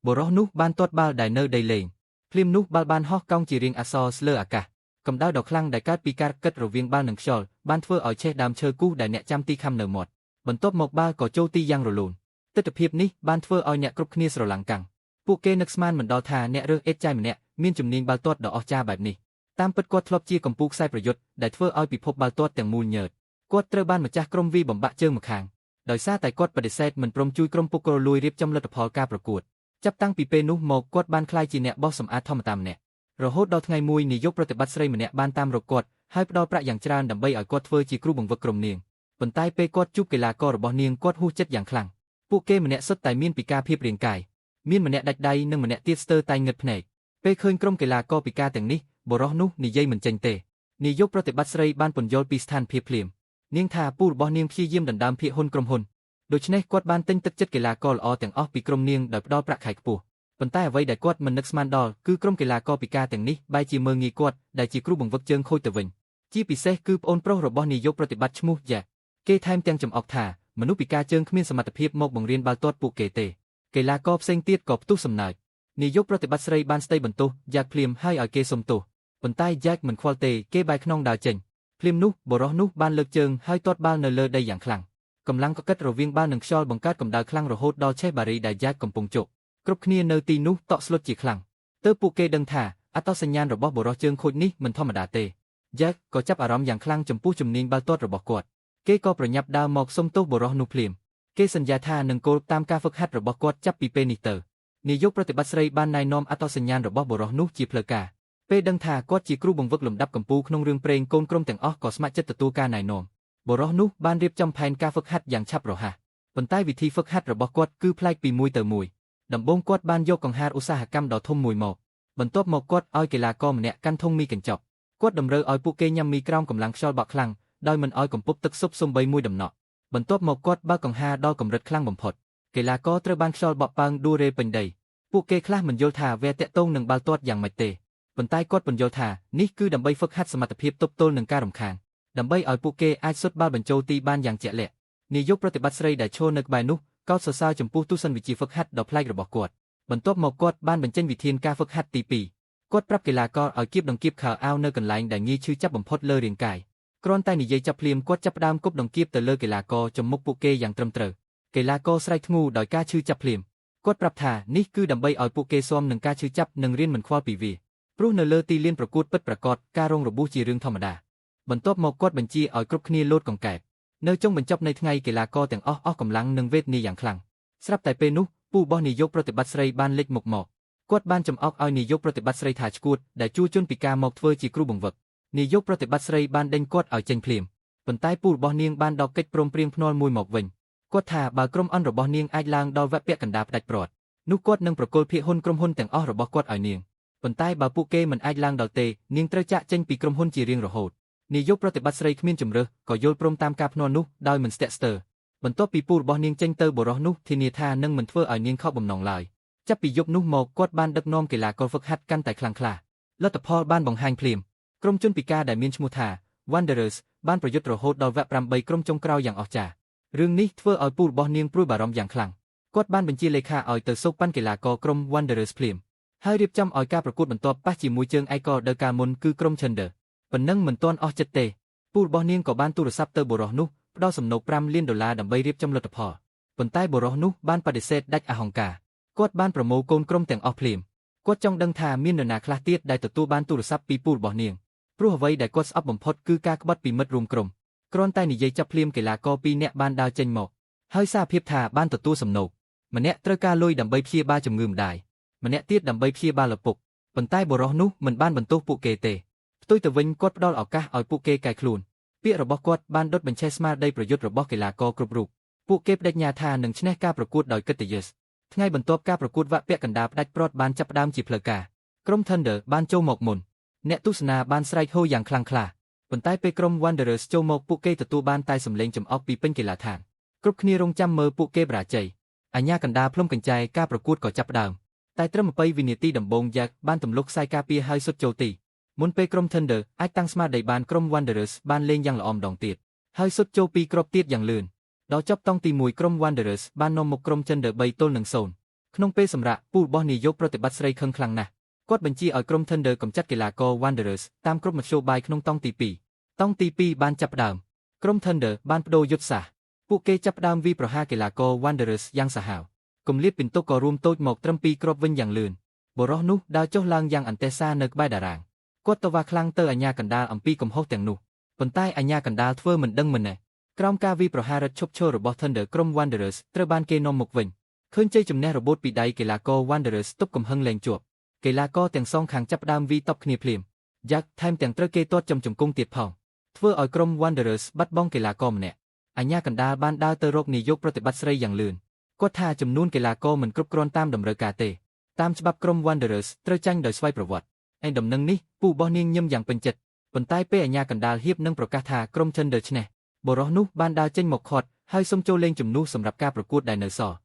បុរសនោះបានទាត់បាល់ដែលនៅដីលេងភ្លាមនោះបាល់បានហោះកោងជារាងអក្សរស្លើអាកាសកម្ដៅដ៏ខ្លាំងដែលកើតពីការកិតរវាងបាល់និងខ្យល់បានធ្វើឲ្យឆេះដើមឈើគូសដែលអ្នកចាំទីខំនៅមាត់បន្ទាប់មកបាល់ក៏ចូលទីយ៉ាងរលូនទិដ្ឋភាពនេះបានធ្វើឲ្យអ្នកគ្រប់គ្នាស្រឡាំងកាំងពួកគេនឹកស្មានមិនដល់ថាអ្នករើសអេតចៃម្នាក់មានជំនាញបាល់ទាត់ដ៏អស្ចារ្យបែបនេះតាមពិតគាត់ធ្លាប់ជាកម្ពុជាខ្សែប្រយុទ្ធដែលធ្វើឲ្យពិភពបាល់ទាត់ទាំងមូលញើតគាត់ត្រូវបានម្ចាស់ក្រុមវាយបំបាក់ជើងម្ខាងដោយសារតែគាត់បដិសេធមិនព្រមជួយក្រុមពុករលួយរៀបចំលទ្ធផលការប្រកួតចាប់តាំងពីពេលនោះមកគាត់បានក្លាយជាអ្នកបោះសម្អាតធម្មតាម្នាក់រហូតដល់ថ្ងៃមួយនាយកប្រតិបត្តិស្រីម្នាក់បានតាមរកគាត់ហើយផ្ដល់ប្រាក់យ៉ាងច្រើនដើម្បីឲ្យគាត់ធ្វើជាគ្រូបង្វឹកក្រុមនាងប៉ុន្តែពេលគាត់ជួបកីឡាកររបស់នាងគាត់ហួសចិត្តយ៉ាងខ្លាំងពួកគេម្នាក់សុទ្ធតែមានពិការភាពរាងកាយមានម្នាក់ដាច់ដៃនិងម្នាក់ទៀតស្ទើរតែងឹតភ្នែកពេលឃើញក្រុមកីឡាករពិការទាំងនេះបុរសនោះនិយាយមិនចេញទេនាយកប្រតិបត្តិស្រីបានពន្យល់ពីស្ថានភាពភ្លាមនាងថាពូរបស់នាងព្យាយាមដណ្ដើមភាគហ៊ុនក្រុមហ៊ុនដូច្នេះគាត់បានទិញទឹកចិត្តកីឡាករល្អទាំងអស់ពីក្រុមនាងដោយផ្ដល់ប្រាក់ខែខ្ពស់ប៉ុន្តែអ្វីដែលគាត់មិននឹកស្មានដល់គឺក្រុមកីឡាករពិការទាំងនេះបែរជាមើលងាយគាត់ដែលជាគ្រូបង្វឹកជើងខូចទៅវិញជាពិសេសគឺប្អូនប្រុសរបស់នាយកប្រតិបត្តិឈ្មោះយ៉ាគេថែមទាំងចំអកថាមនុស្សពិការជើងគ្មានសមត្ថភាពមកបង្រៀនបាល់ទាត់ពួកគេទេកីឡាករផ្សេងទៀតក៏ផ្ទុះសំណើចនាយកប្រតិបត្តិស្រីបានស្ដីបន្ទោសយ៉ាក់ភ្លាមហើយឲ្យគេសុំទោសប៉ុន្តែយ៉ាក់មិនខ្វល់ទេគេបែរខ្នងដើរចេញភ្លាមនោះបុរសនោះបានលើកជើងហើយទាត់បាល់នៅលើដីយ៉ាងខ្លាំងកម្លាំងកកិតរវាងបាល់និងខ្យល់បង្កើតកម្ដៅខ្លាំងរហូតដល់ឆេះបារីដែលយ៉ាក់កំពុងជក់គ្រប់គ្នានៅទីនោះតក់ស្លុតជាខ្លាំងទើបពួកគេដឹងថាអត្តសញ្ញាណរបស់បុរសជើងខូចនេះមិនធម្មតាទេយ៉ាក់ក៏ចាប់អារម្មណ៍យ៉ាងខ្លាំងចំពោះជំនាញបាល់ទាត់របស់គាត់គេក៏ប្រញាប់ដើរមកសុំទោសបុរសនោះភ្លាមគេសន្យាថានឹងគោរពតាមការហ្វឹកហាត់របស់គាត់ចាប់ពីពេលនេះទៅនាយកប្រតិបត្តិស្រីបានណែនាំអត្តសញ្ញាណរបស់បុរសនោះជាផ្លូវការពេលដឹងថាគាត់ជាគ្រូបង្វឹកលំដាប់កម្ពុជាក្នុងរឿងព្រេងកូនក្រុមទាំងអស់ក៏ស្ម័គ្រចិត្តទទួលការណែនាំបុរសនោះបានរៀបចំផែនការហ្វឹកហាត់យ៉ាងឆាប់រហ័សប៉ុន្តែវិធីហ្វឹកហាត់របស់គាត់គឺប្លែកពីមួយទៅមួយដំបូងគាត់បានយកកង្ហារឧស្សាហកម្មដ៏ធំមួយមកបន្ទាប់មកគាត់ឲ្យកីឡាករម្នាក់កាន់ធុងមីកញ្ចក់គាត់តម្រូវឲ្យពួកគេញ៉ាំមីក្រោមកម្លាំងខ្យល់បក់ខ្លាំងដោយមិនឲ្យកំពប់ទឹកស៊ុបសំបីមួយដំណក់បន្ទាប់មកគាត់បើកកង្ហារដល់កម្រិតខ្លាំងបំផុតកីឡាករត្រូវបានខ្យល់បក់ប៉ើងដួលរេពេញដីពួកគេខ្លះមិនយល់ថាវាតាក់ទងនឹងបាល់ទាត់យ៉ាងម៉េចទេប៉ុន្តែគាត់ពន្យល់ថានេះគឺដើម្បីហ្វឹកហាត់សមត្ថភាពទប់ទល់នឹងការរំខានដើម្បីឲ្យពួកគេអាចសុទ្ធបាល់បញ្ចូលទីបានយ៉ាងជាក់លាក់នាយកប្រតិបត្តិស្រីដែលឈរនៅក្បែរនោះកោតសរសើរចំពោះទស្សនវិជ្ជាហ្វឹកហាត់ដ៏ប្លែករបស់គាត់បន្ទាប់មកគាត់បានបញ្ចេញវិធានការហ្វឹកហាត់ទី2គាត់ប្រាប់កីឡាករឲ្យគៀបដង្កៀបខោអាវនៅកន្លែងដែលងាយឈឺចាប់បំផុតលើរាងកាយគ្រាន់តែនិយាយចាប់ភ្លាមគាត់ចាប់ផ្ដើមគប់ដង្កៀបទៅលើកីឡាករចំមុខពួកគេយ៉ាងត្រឹមត្រូវកីឡាករស្រែកធ្ងូដោយការឈឺចាប់ភ្លាមគាត់ប្រាប់ថានេះគឺដើម្បីឲ្យពួកគេស៊ាំនឹងការឈឺចាប់និងរៀនមិនខ្វល់ពីវាព្រោះនៅលើទីលានប្រកួតពិតប្រាកដការរងរបួសជារឿងធម្មតាបន្ទាប់មកគាត់បញ្ជាឲ្យគ្រប់គ្នាលោតកង្កែបនៅចុងបញ្ចប់នៃថ្ងៃកីឡាករទាំងអស់កម្លាំងនិងវេទនាយ៉ាងខ្លាំងស្រាប់តែពេលនោះពូរបស់នាយកប្រតិបត្តិស្រីបានលេចមុខមកគាត់បានចំអកឲ្យនាយកប្រតិបត្តិស្រីថាឈួតដែលជួជនពិការមកធ្វើជាគ្រូបង្វឹកនាយកប្រតិបត្តិស្រីបានដេញគាត់ឲ្យចេញភ្លាមប៉ុន្តែពូរបស់នាងបានដកកិច្ចព្រមព្រៀងភ្នាល់មួយមកវិញគាត់ថាបើក្រុមអន់របស់នាងអាចឡើងដល់វគ្គពាក់កណ្ដាលផ្ដាច់ព្រាត់នោះគាត់នឹងប្រគល់ភាគហ៊ុនក្រុមហ៊ុនទាំងអស់របស់គាត់ឲ្យនាងប៉ុន្តែបើពួកគេមិនអាចឡើងដល់ទេនាងត្រូវចាក់ចេញពីក្រុមហ៊ុនជារៀងរហូតនាយកប្រតិបត្តិស្រីគ្មានជំរើសក៏យល់ព្រមតាមការភ្នាល់នោះដោយមិនស្ទាក់ស្ទើរបន្ទាប់ពីពូរបស់នាងចេញទៅបុរសនោះធានាថានឹងមិនធ្វើឲ្យនាងខកបំណងឡើយចាប់ពីយប់នោះមកគាត់បានដឹកនាំកីឡាករហ្វឹកហាត់កាន់តែខ្លាំងក្លាលទ្ធផលបានបង្ហាញភ្លាមក្រុមជនពិការដែលមានឈ្មោះថា Wanderers បានប្រយុទ្ធរហូតដល់វគ្គ8ក្រុមចុងក្រោយយ៉ាងអស្ចារ្យរឿងនេះធ្វើឲ្យពូរបស់នាងព្រួយបារម្ភយ៉ាងខ្លាំងគាត់បានបញ្ជាលេខាឲ្យទៅសូកប៉ាន់កីឡាករក្រុម Wanderers ភ្លាមហើយរៀបចំឲ្យការប្រកួតបន្ទាប់ប៉ះជាមួយជើងឯកដោយការមុនគឺក្រុម Thunder ប៉ុណ្ណឹងមិនទាន់អស់ចិត្តទេពូរបស់នាងក៏បានទូរស័ព្ទទៅបុរសនោះផ្ដល់សំណូក$5 លានដើម្បីរៀបចំលទ្ធផលប៉ុន្តែបុរសនោះបានបដិសេធដាច់អហង្ការគាត់បានប្រមូលកូនក្រុមទាំងអស់ភ្លាមគាត់ចង់ដឹងថាមាននរណាខ្លះទៀតដែលទទួលបានទូរស័ព្ទពីពូរបស់នាងព្រោះអ្វីដែលគាត់ស្អប់បំផុតគឺការក្បត់ពីមិត្តរួមក្រុមគ្រាន់តែនិយាយចាប់ភ្លាមកីឡាករ2នាក់បានដើរចេញមកហើយសារភាពថាបានទទួលសំណូកម្នាក់ត្រូវការលុយដើម្បីព្យាបាលជំងឺម្ដាយម្នាក់ទៀតដើម្បីព្យាបាលឪពុកប៉ុន្តែបុរសនោះមិនបានបន្ទោសពួកគេទេផ្ទុយទៅវិញគាត់ផ្ដល់ឱកាសឲ្យពួកគេកែខ្លួនពាក្យរបស់គាត់បានដុតបញ្ឆេះស្មារតីប្រយុទ្ធរបស់កីឡាករគ្រប់រូបពួកគេបដិញ្ញាថានឹងឈ្នះការប្រកួតដោយកិត្តិយសថ្ងៃបន្ទាប់ការប្រកួតវគ្គពាក់កណ្ដាលផ្ដាច់ព្រាត់បានចាប់ផ្ដើមជាផ្លូវការក្រុម Thunder បានចូលមកមុនអ្នកទស្សនាបានស្រែកហូយ៉ាងខ្លាំងក្លាប៉ុន្តែពេលក្រុម Wanderers ចូលមកពួកគេទទួលបានតែសម្លេងចំអកពីពេញកីឡាដ្ឋានគ្រប់គ្នារងចាំមើលពួកគេបរាជ័យអាជ្ញាកណ្ដាលផ្លុំកញ្ចែការប្រកួតក៏ចាប់ផ្ដើមតែត្រឹម20វិនាទីដំបូងយ៉ាក់បានទម្លុះខ្សែការពារហើយសុទ្ធចូលទីមុនពេលក្រុម Thunder អាចតាំងស្មារតីបានក្រុម Wanderers បានលេងយ៉ាងល្អម្ដងទៀតហើយសុទ្ធចូលពីគ្រាប់ទៀតយ៉ាងលឿនដល់ចប់តង់ទី1ក្រុម Wanderers បាននាំមុខក្រុម Thunder 3-0 ក្នុងពេលសម្រាប់ពូរបស់នាយកប្រតិបត្តិស្រីខឹងខ្លាំងណាស់គាត់បញ្ជាឲ្យក្រុម Thunder កម្ចាត់កីឡាករ Wanderers តាមគ្រប់មធ្យោបាយក្នុងតង់ទី2 តង់ទី2បានចាប់ផ្ដើមក្រុម Thunder បានបដូរយុទ្ធសាស្ត្រពួកគេចាប់ផ្ដើមវាយប្រហារកីឡាករ Wanderers យ៉ាងសាហាវគម្លាតពិន្ទុក៏រួមតូចមកត្រឹម2គ្រាប់វិញយ៉ាងលឿនបុរសនោះដើរចុះឡើងយ៉ាងអន្ទះសារនៅក្បែរតារាងគាត់តវ៉ាខ្លាំងទៅអាញាកណ្ដាលអំពីកំហុសទាំងនោះប៉ុន្តែអាញាកណ្ដាលធ្វើមិនដឹងមិនណែក្រោមការវាយប្រហាររឹតឈប់ឈររបស់ Thunder ក្រុម Wanderers ត្រូវបានគេនាំមុខវិញឃើញជ័យជំនះរបូតពីដៃកីឡាករ Wanderers ទប់កំហឹងលែងជាប់កីឡាករទាំងសងខាងចាប់ផ្ដើមវាយតប់គ្នាភ្លាមយ៉ាក់ថែមទាំងត្រូវគេទាត់ចំជង្គង់ទៀតផងធ្វើឲ្យក្រុម Wanderers បាត់បង់កីឡាករម្នាក់អាញាកណ្ដាលបានដើរទៅរកនាយកប្រតិបត្តិស្រីយ៉ាងលឿនគាត់ថាចំនួនកីឡាករមិនគ្រប់គ្រាន់តាមតម្រូវការទេតាមច្បាប់ក្រុម Wanderers ត្រូវចាញ់ដោយស្វ័យប្រវត្តិឯដំណឹងនេះពូរបស់នាងញឹមយ៉ាងពេញចិត្តប៉ុន្តែពេលអាញាកណ្ដាលហៀបនឹងប្រកាសថាក្រុម Thunder ឈ្នះបុរសនោះបានដើរចេញមកខាត់ហើយសុំចូលលេងជំនួសសម្រាប់ការប្រកួតដែលនៅសល់